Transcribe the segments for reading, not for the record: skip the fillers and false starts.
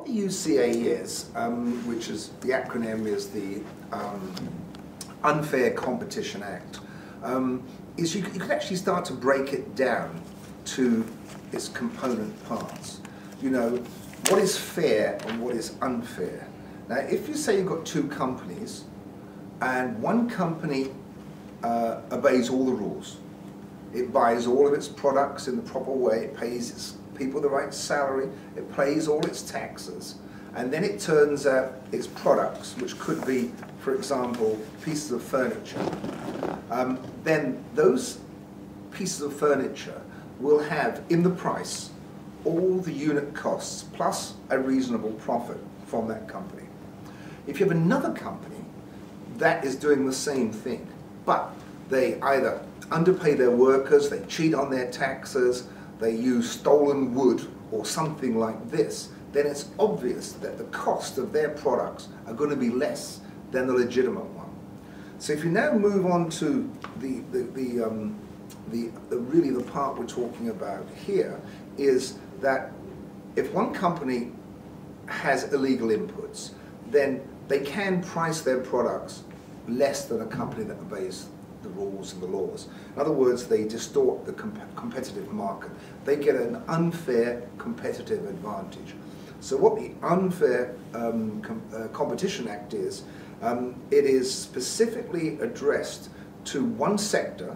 what the UCA is, which is the acronym is the Unfair Competition Act, is you can actually start to break it down to its component parts. You know, what is fair and what is unfair. Now, if you say you've got two companies, and one company obeys all the rules, it buys all of its products in the proper way, it pays its people the right salary, it pays all its taxes, and then it turns out its products, which could be, for example, pieces of furniture, then those pieces of furniture will have in the price all the unit costs plus a reasonable profit from that company. If you have another company that is doing the same thing, but they either underpay their workers, they cheat on their taxes, they use stolen wood or something like this, then it's obvious that the cost of their products are going to be less than the legitimate one. So if you now move on to really the part we're talking about here, is that if one company has illegal inputs, then they can price their products less than a company that obeys the rules and the laws. In other words, they distort the competitive market. They get an unfair competitive advantage. So what the Unfair Competition Act is, it is specifically addressed to one sector,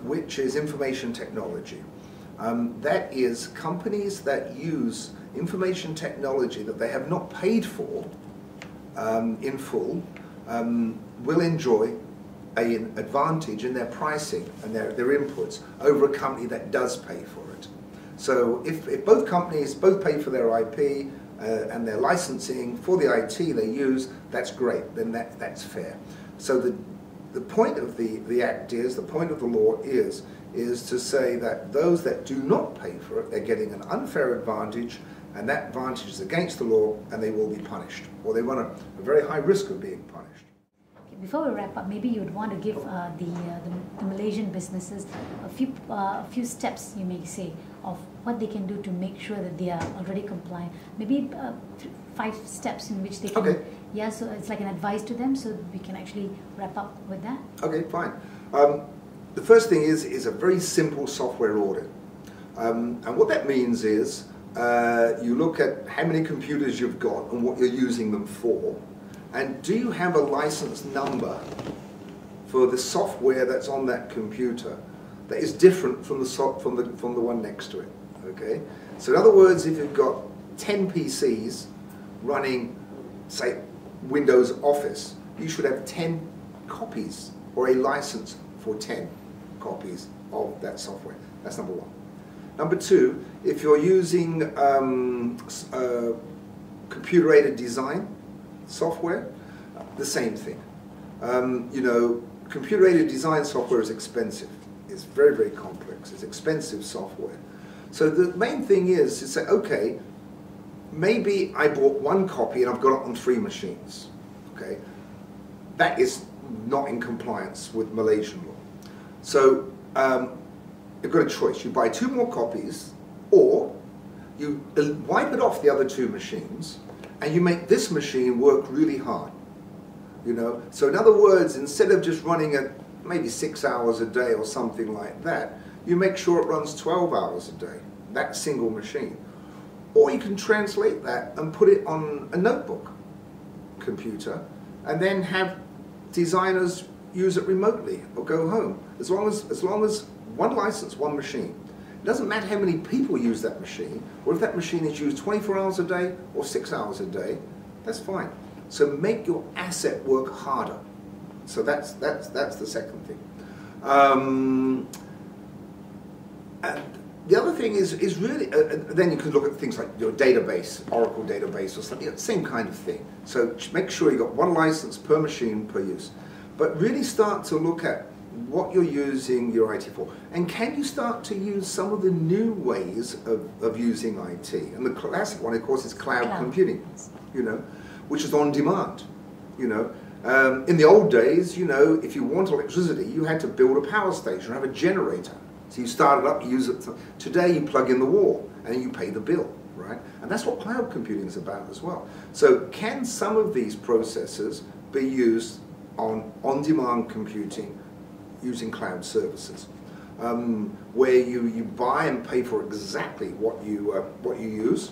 which is information technology. That is companies that use information technology that they have not paid for in full will enjoy an advantage in their pricing and their inputs over a company that does pay for it. So if both companies both pay for their IP and their licensing for the IT they use, that's great, then that's fair. So the point of the Act is, the point of the law is to say that those that do not pay for it, they're getting an unfair advantage, and that advantage is against the law and they will be punished, or they run a very high risk of being punished. Before we wrap up, maybe you would want to give the Malaysian businesses a few steps, you may say, of what they can do to make sure that they are already compliant. Maybe 5 steps in which they can. Okay. Yeah, so it's like an advice to them, so we can actually wrap up with that. Okay, fine. The first thing is a very simple software audit, and what that means is you look at how many computers you've got and what you're using them for. And do you have a license number for the software that's on that computer that is different from the one next to it? Okay. So in other words, if you've got 10 PCs running, say, Windows Office, you should have 10 copies or a license for 10 copies of that software. That's number one. Number two, if you're using computer-aided design software, the same thing. You know, computer-aided design software is expensive. It's very, very complex. It's expensive software. So the main thing is to say, okay, maybe I bought one copy and I've got it on 3 machines. Okay, that is not in compliance with Malaysian law. So you've got a choice. You buy 2 more copies, or you wipe it off the other 2 machines and you make this machine work really hard, you know. So in other words, instead of just running it maybe 6 hours a day or something like that, you make sure it runs 12 hours a day, that single machine. Or you can translate that and put it on a notebook computer and then have designers use it remotely or go home. As long as one license, one machine. It doesn't matter how many people use that machine, or if that machine is used 24 hours a day or 6 hours a day, that's fine. So make your asset work harder. So that's the second thing. And the other thing is really, then you can look at things like your database, Oracle database or something, same kind of thing. So make sure you've got one license per machine per use. But really start to look at what you're using your IT for. And can you start to use some of the new ways of using IT? And the classic one, of course, is cloud computing, you know, which is on demand, you know. In the old days, you know, if you want electricity, you had to build a power station or have a generator. So you start it up, you use it. Today you plug in the wall and you pay the bill, right? right? And that's what cloud computing is about as well. So can some of these processes be used on-demand computing using cloud services, where you buy and pay for exactly what you use,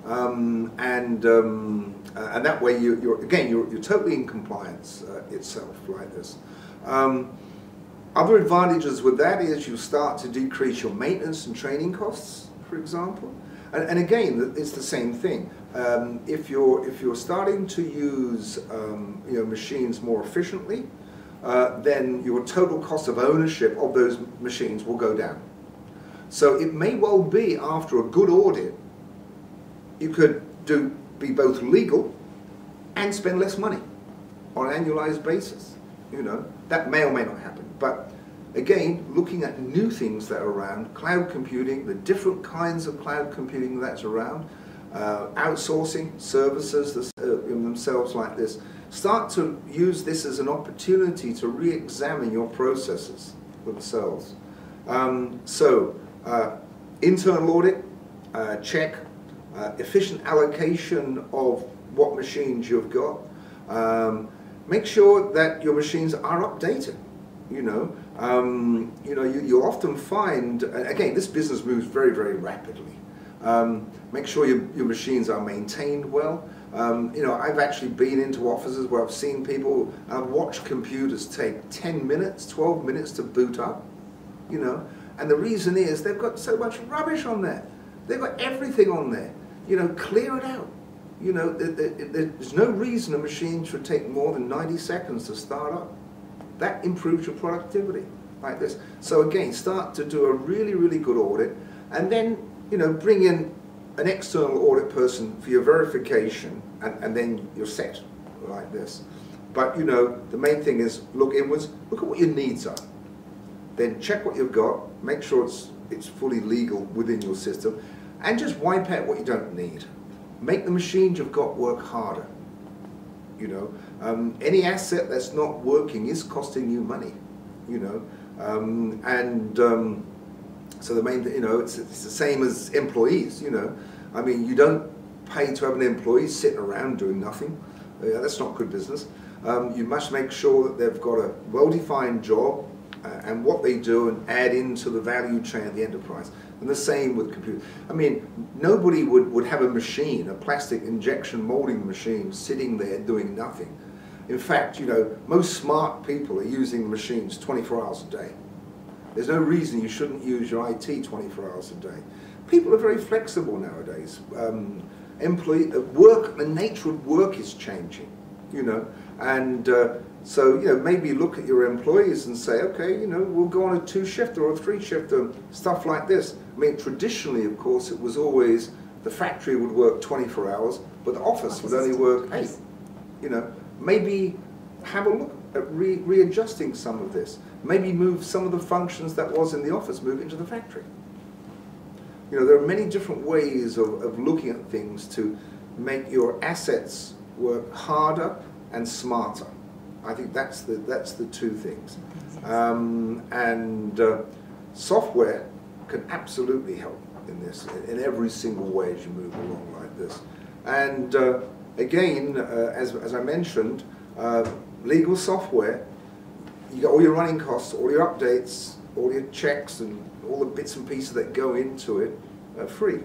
and that way you're totally in compliance itself, like this. Other advantages with that is you start to decrease your maintenance and training costs, for example. And again, it's the same thing. If you're starting to use machines more efficiently, then your total cost of ownership of those machines will go down. So it may well be after a good audit, you could be both legal and spend less money on an annualized basis. That may or may not happen. But again, looking at new things that are around, cloud computing, the different kinds of cloud computing that's around, outsourcing services themselves like this, start to use this as an opportunity to re-examine your processes themselves. Internal audit, check, efficient allocation of what machines you've got. Make sure that your machines are updated. You'll often find, again, this business moves very, very rapidly. Make sure your machines are maintained well. I've actually been into offices where I've seen people, I've watched computers take 10 minutes, 12 minutes to boot up, and the reason is they've got so much rubbish on there. They've got everything on there. Clear it out. There's no reason a machine should take more than 90 seconds to start up. That improves your productivity, like this. So again, start to do a really, really good audit, and then, bring in an external audit person for your verification, and then you're set, like this. But, the main thing is look inwards, look at what your needs are. Then check what you've got, make sure it's fully legal within your system, and just wipe out what you don't need. Make the machines you've got work harder. Any asset that's not working is costing you money. So the main thing, it's the same as employees. I mean, you don't pay to have an employee sitting around doing nothing. That's not good business. You must make sure that they've got a well-defined job and what they do, and add into the value chain of the enterprise. And the same with computers. I mean, nobody would have a machine, a plastic injection molding machine, sitting there doing nothing. In fact, most smart people are using machines 24 hours a day. There's no reason you shouldn't use your IT 24 hours a day. People are very flexible nowadays. The nature of work is changing, and so, maybe look at your employees and say, okay, we'll go on a 2-shifter or a 3-shifter, stuff like this. I mean, traditionally, of course, it was always the factory would work 24 hours, but the office would only work 8. Maybe have a look at readjusting some of this. Maybe move some of the functions that was in the office, move into the factory. There are many different ways of looking at things to make your assets work harder and smarter. I think that's the two things. Software can absolutely help in this, in every single way as you move along like this. And again, as I mentioned, legal software, you got all your running costs, all your updates, all your checks, and all the bits and pieces that go into it are free.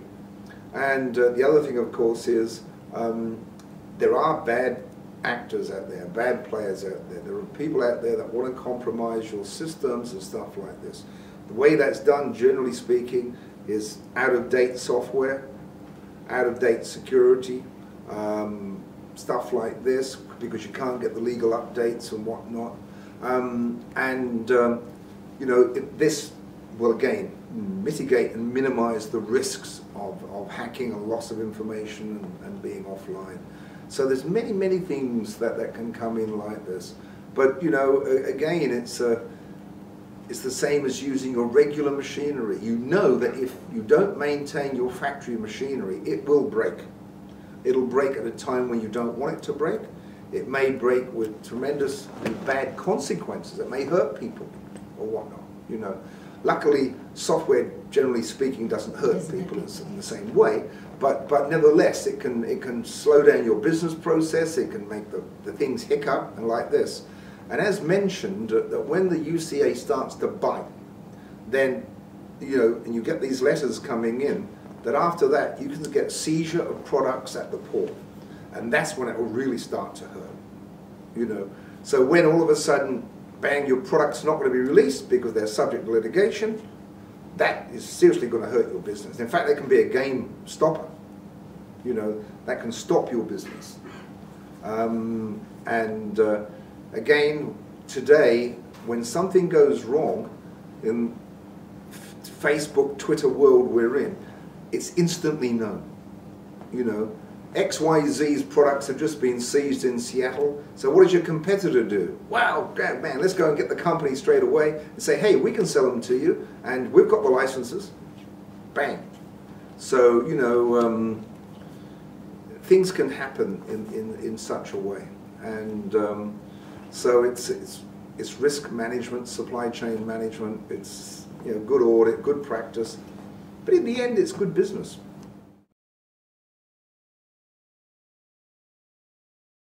And the other thing, of course, is there are bad actors out there, bad players out there. There are people out there that want to compromise your systems and stuff like this. The way that's done, generally speaking, is out-of-date software, out-of-date security, stuff like this, because you can't get the legal updates and whatnot. This will again mitigate and minimize the risks of hacking and loss of information and being offline. So there's many, many things that can come in like this. But again, it's the same as using your regular machinery. You know that if you don't maintain your factory machinery, it will break. It'll break at a time when you don't want it to break. It may break with tremendous and bad consequences. It may hurt people or whatnot. Luckily, software, generally speaking, doesn't hurt people in the same way. but nevertheless, it can slow down your business process. It can make the things hiccup and like this. And as mentioned, that when the UCA starts to bite, then and you get these letters coming in, that after that you can get seizure of products at the port, and that's when it will really start to hurt. So when all of a sudden, bang, your product's not going to be released because they're subject to litigation, that is seriously going to hurt your business. In fact, that can be a game stopper. That can stop your business. Again, today, when something goes wrong in Facebook, Twitter world we're in, it's instantly known. XYZ's products have just been seized in Seattle, so what does your competitor do? Wow, man, let's go and get the company straight away and say, hey, we can sell them to you, and we've got the licenses. Bang. So, things can happen in such a way. And so it's risk management, supply chain management, it's good audit, good practice, but in the end it's good business.